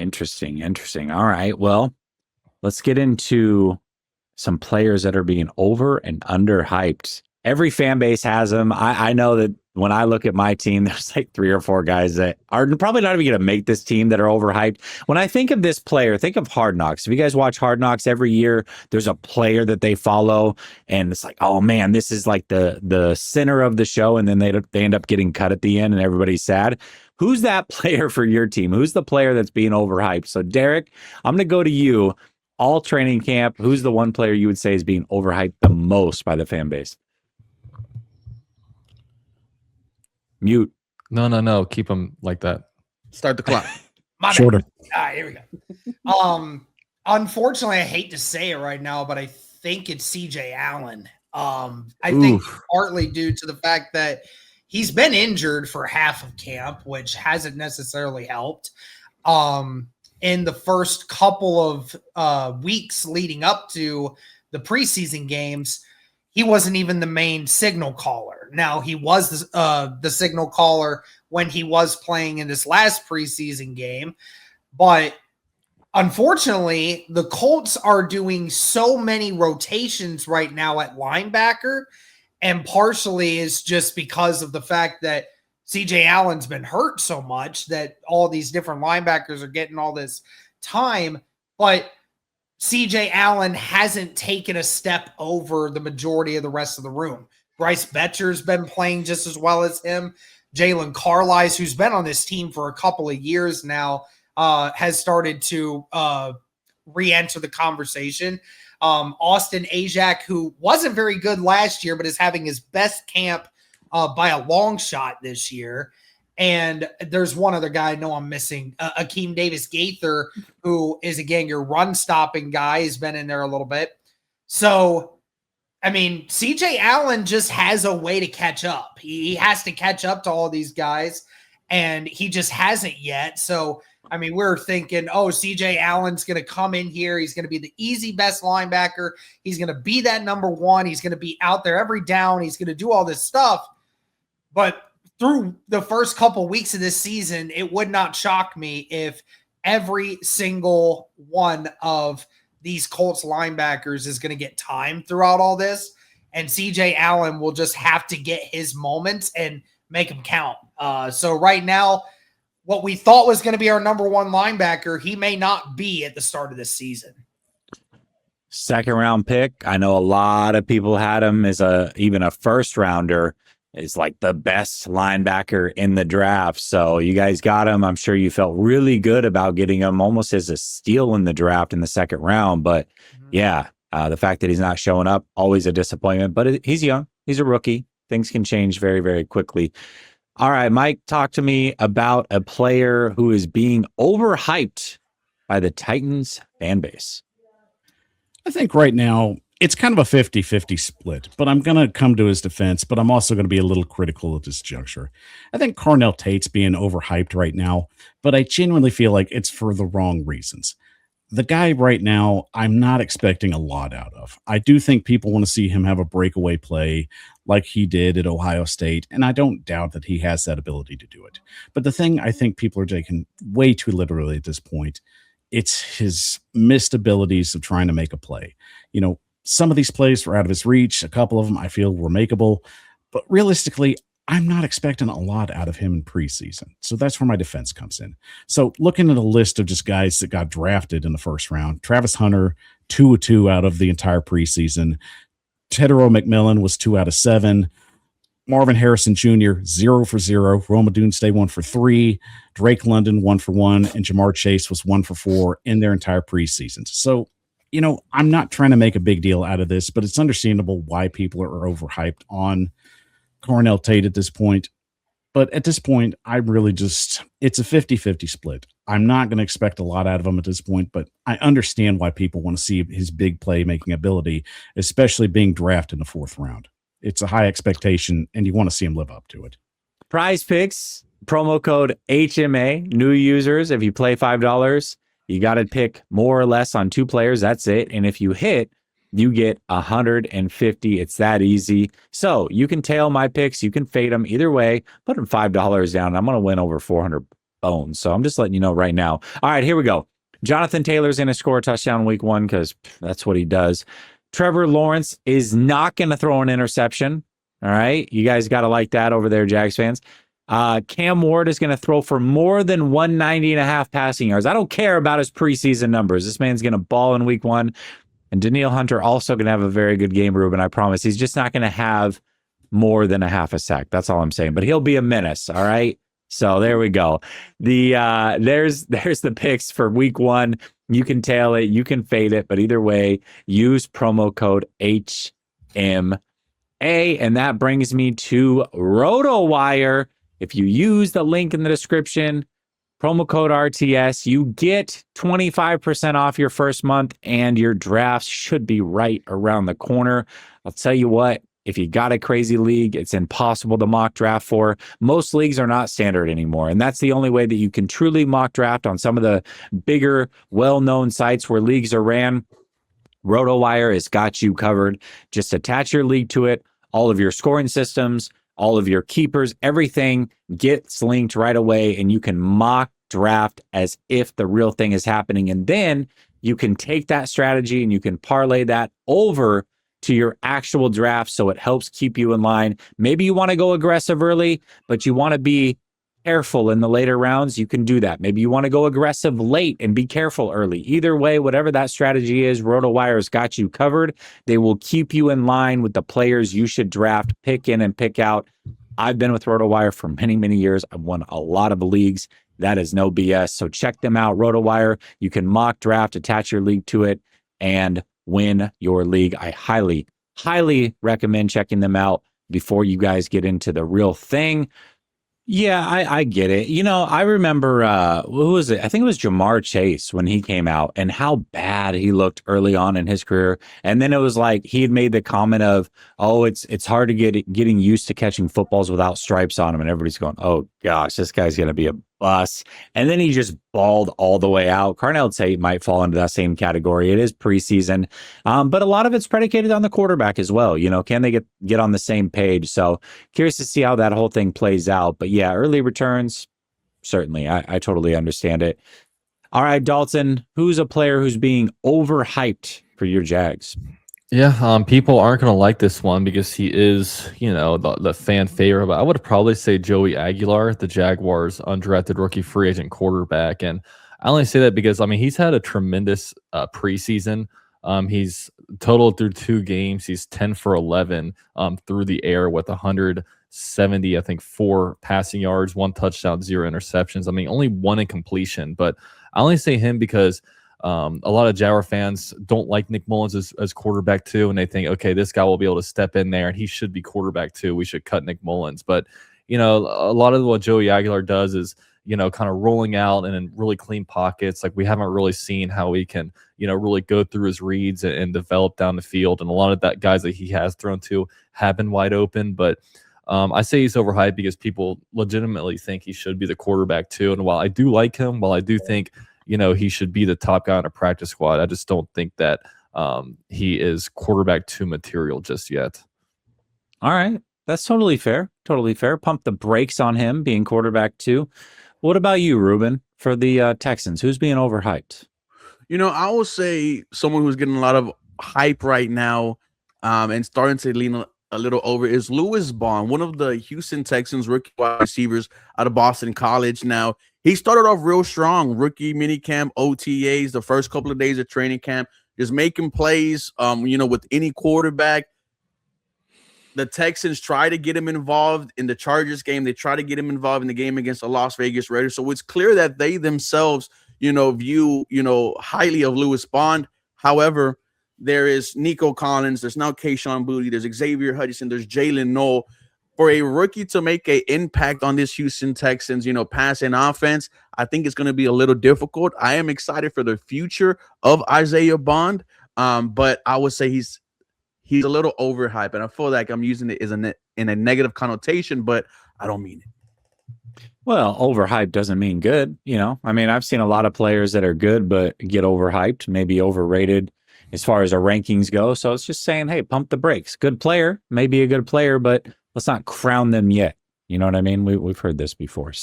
Interesting. All right. Well, let's get into some players that are being over and under hyped. Every fan base has them. I know that when I look at my team, there's like 3 or 4 guys that are probably not even going to make this team that are overhyped. When I think of this player, think of Hard Knocks. If you guys watch Hard Knocks every year, there's a player that they follow, and it's like, oh man, this is like the center of the show, and then they end up getting cut at the end, and everybody's sad. Who's that player for your team? Who's the player that's being overhyped? So Derek, I'm going to go to you. All training camp, who's the one player you would say is being overhyped the most by the fan base? Mute. No. Keep them like that. Start the clock. Shorter. All right, here we go. Unfortunately, I hate to say it right now, but I think it's CJ Allen. I think partly due to the fact that he's been injured for half of camp, which hasn't necessarily helped. In the first couple of weeks leading up to the preseason games, he wasn't even the main signal caller. Now, he was the signal caller when he was playing in this last preseason game. But unfortunately, the Colts are doing so many rotations right now at linebacker, and partially is just because of the fact that CJ Allen's been hurt so much that all these different linebackers are getting all this time. But CJ Allen hasn't taken a step over the majority of the rest of the room. Bryce Betcher's been playing just as well as him. Jalen Carlisle, who's been on this team for a couple of years now, has started to re-enter the conversation. Austin Ajak, who wasn't very good last year, but is having his best camp by a long shot this year. And there's one other guy I know I'm missing, Akeem Davis-Gaither, who is, again, your run-stopping guy. He's been in there a little bit. So, I mean, CJ Allen just has a way to catch up. He has to catch up to all these guys, and he just hasn't yet. So, I mean, we're thinking, oh, CJ Allen's going to come in here. He's going to be the easy best linebacker. He's going to be that number one. He's going to be out there every down. He's going to do all this stuff. But through the first couple weeks of this season, it would not shock me if every single one of these Colts linebackers is going to get time throughout all this. And CJ Allen will just have to get his moments and make them count. So right now, what we thought was going to be our number one linebacker, he may not be at the start of this season. Second round pick. I know a lot of people had him as even a first rounder. Is like the best linebacker in the draft. So you guys got him. I'm sure you felt really good about getting him almost as a steal in the draft in the second round. But yeah, the fact that he's not showing up, always a disappointment. But he's young. He's a rookie. Things can change very, very quickly. All right, Mike, talk to me about a player who is being overhyped by the Titans fan base. I think right now it's kind of a 50-50 split, but I'm going to come to his defense, but I'm also going to be a little critical at this juncture. I think Cornell Tate's being overhyped right now, but I genuinely feel like it's for the wrong reasons. The guy right now, I'm not expecting a lot out of. I do think people want to see him have a breakaway play like he did at Ohio State, and I don't doubt that he has that ability to do it. But the thing I think people are taking way too literally at this point, it's his missed abilities of trying to make a play. You know, some of these plays were out of his reach. A couple of them I feel were makeable, but realistically, I'm not expecting a lot out of him in preseason. So that's where my defense comes in. So looking at a list of just guys that got drafted in the first round, Travis Hunter, 2 of 2 out of the entire preseason. Tedero McMillan was 2 out of 7. Marvin Harrison Jr., 0 for 0. Roma Dunstay, 1 for 3. Drake London, 1 for 1. And Jamar Chase was 1 for 4 in their entire preseason. So, you know, I'm not trying to make a big deal out of this, but it's understandable why people are overhyped on Cornell Tate at this point. But at this point, I really just, it's a 50-50 split. I'm not going to expect a lot out of him at this point, but I understand why people want to see his big playmaking ability, especially being drafted in the 4th round. It's a high expectation, and you want to see him live up to it. Prize Picks, promo code HMA, new users. If you play $5, you got to pick more or less on 2 players. That's it. And if you hit, you get 150. It's that easy. So you can tail my picks. You can fade them either way. Put them $5 down. I'm going to win over 400 bones. So I'm just letting you know right now. All right, here we go. Jonathan Taylor's going to score a touchdown week 1 because that's what he does. Trevor Lawrence is not going to throw an interception. All right. You guys got to like that over there, Jags fans. Cam Ward is going to throw for more than 190.5 passing yards. I don't care about his preseason numbers. This man's going to ball in week 1. And Danielle Hunter also going to have a very good game, Ruben. I promise. He's just not going to have more than a half a sack. That's all I'm saying. But he'll be a menace. All right. So there we go. There's the picks for week 1. You can tail it, you can fade it, but either way, use promo code HMA. And that brings me to RotoWire. If you use the link in the description, promo code RTS, you get 25% off your first month, and your drafts should be right around the corner. I'll tell you what, if you got a crazy league, it's impossible to mock draft for. Most leagues are not standard anymore, and that's the only way that you can truly mock draft on some of the bigger, well-known sites where leagues are ran. RotoWire has got you covered. Just attach your league to it. All of your scoring systems, all of your keepers, everything gets linked right away, and you can mock draft as if the real thing is happening. And then you can take that strategy and you can parlay that over to your actual draft, so it helps keep you in line. Maybe you want to go aggressive early, but you want to be careful in the later rounds. You can do that. Maybe you want to go aggressive late and be careful early. Either way, whatever that strategy is, RotoWire's got you covered. They will keep you in line with the players you should draft, pick in and pick out. I've been with RotoWire for many, many years. I've won a lot of leagues. That is no BS. So check them out, RotoWire. You can mock draft, attach your league to it, and win your league. I highly, highly recommend checking them out before you guys get into the real thing. Yeah, I get it. You know, I remember, who was it? I think it was Jamar Chase when he came out, and how bad he looked early on in his career. And then it was like he had made the comment of, oh, it's hard to getting used to catching footballs without stripes on him. And everybody's going, oh, gosh, this guy's going to be a bust. And then he just balled all the way out. Carnell Tate might fall into that same category. It is preseason, but a lot of it's predicated on the quarterback as well. You know, can they get on the same page? So curious to see how that whole thing plays out. But yeah, early returns, certainly. I totally understand it. All right, Dalton, who's a player who's being overhyped for your Jags? Yeah, people aren't going to like this one because he is, you know, the fan favorite. But I would probably say Joey Aguilar, the Jaguars' undrafted rookie free agent quarterback. And I only say that because, I mean, he's had a tremendous preseason. He's totaled through 2 games. He's 10 for 11 through the air with 170, I think, 4 passing yards, 1 touchdown, 0 interceptions. I mean, only 1 incompletion. But I only say him because a lot of Jaguar fans don't like Nick Mullins as quarterback too, and they think, okay, this guy will be able to step in there and he should be quarterback too. We should cut Nick Mullins. But, you know, a lot of what Joey Aguilar does is, you know, kind of rolling out and in really clean pockets. Like, we haven't really seen how he can, you know, really go through his reads and develop down the field. And a lot of that guys that he has thrown to have been wide open. But I say he's overhyped because people legitimately think he should be the quarterback too. And while I do like him, while I do think, you know, he should be the top guy on a practice squad, I just don't think that he is quarterback 2 material just yet. All right. That's totally fair. Totally fair. Pump the brakes on him being quarterback 2. What about you, Ruben, for the Texans? Who's being overhyped? You know, I will say someone who's getting a lot of hype right now and starting to lean a little over is Lewis Bond, one of the Houston Texans rookie wide receivers out of Boston College. Now, he started off real strong, rookie minicamp, OTAs, the first couple of days of training camp, just making plays, you know, with any quarterback. The Texans try to get him involved in the Chargers game. They try to get him involved in the game against the Las Vegas Raiders. So it's clear that they themselves, you know, view, you know, highly of Lewis Bond. However, there is Nico Collins. There's now Kayshon Boutte. There's Xavier Hutchinson. There's Jalen Noel. For a rookie to make an impact on this Houston Texans, you know, passing offense, I think it's going to be a little difficult. I am excited for the future of Isaiah Bond, but I would say he's a little overhyped, and I feel like I'm using it as in a negative connotation, but I don't mean it. Well, overhyped doesn't mean good. You know, I mean, I've seen a lot of players that are good but get overhyped, maybe overrated as far as our rankings go. So it's just saying, hey, pump the brakes. Good player, maybe a good player, but let's not crown them yet. You know what I mean? We've heard this before. So